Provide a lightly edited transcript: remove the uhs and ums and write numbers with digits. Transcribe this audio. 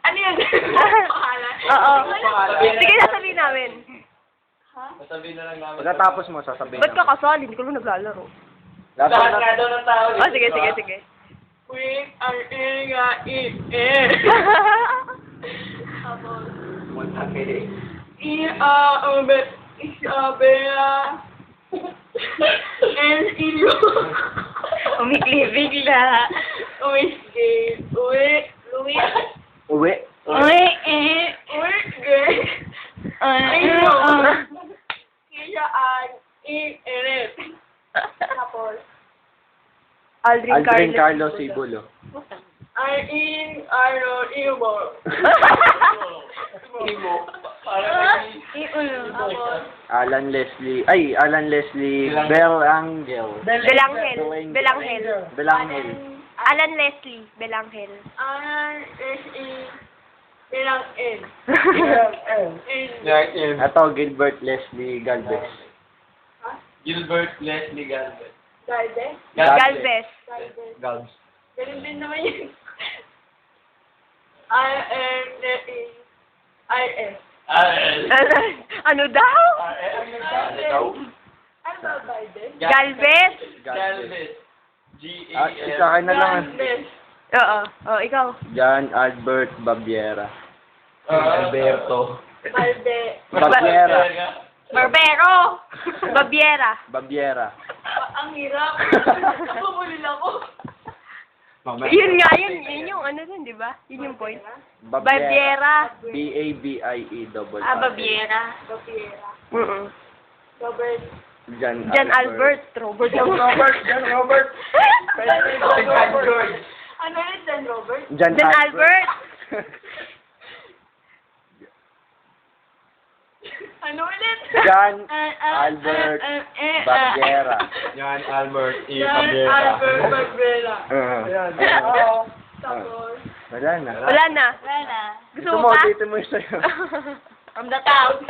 Ano yun? Pangalan? Oo. Pangalan. Sige, sasabihin namin. Sasabihin na lang namin. Pagkatapos mo, sasabihin Ba't ka kasali? Hindi ko naman naglalaro. Lahat nga daw ng tao. Oh, sige, sige, sige. Wait, ang nga Tapos, Isabela, and Ilo. Umiklibig na. Luis. Uwi. Kaya Eret. Tapos, Aldrin Carlos Sibulo. Imo. Tapos, Alan Leslie Belangel. Belanghel. Belangel. Alan Leslie Belanghel. Ilang N. Ato, Gilbert Leslie Galvez. Gilbert Leslie Galvez. Galvez? Galvez. Galvez. Ganun din naman yun. I-N-E-I-S. Ano daw? Ano ba Galvez? Galvez? Galvez. Sa akin na lang. Galvez. Oo. Oh, ikaw. John Albert Babiera. Alberto. Babiera. Barbero. Babiera. Ang hirap. Napumulil ako. Yun nga, yun yung ano dun, di ba? Yun yung point. Babiera. Babiera. Babiera. Gabriela. Mm-mm. John Albert. Robert. Ano ulit Dan Robert? John Albert. Ano ulit? John Albert Babiera. John Albert E. Dan Albert Bagbela. Oo. Tapos, Wala na. Wala na. Gusto mo pa? Dito mo yung sa'yo. I'm the town.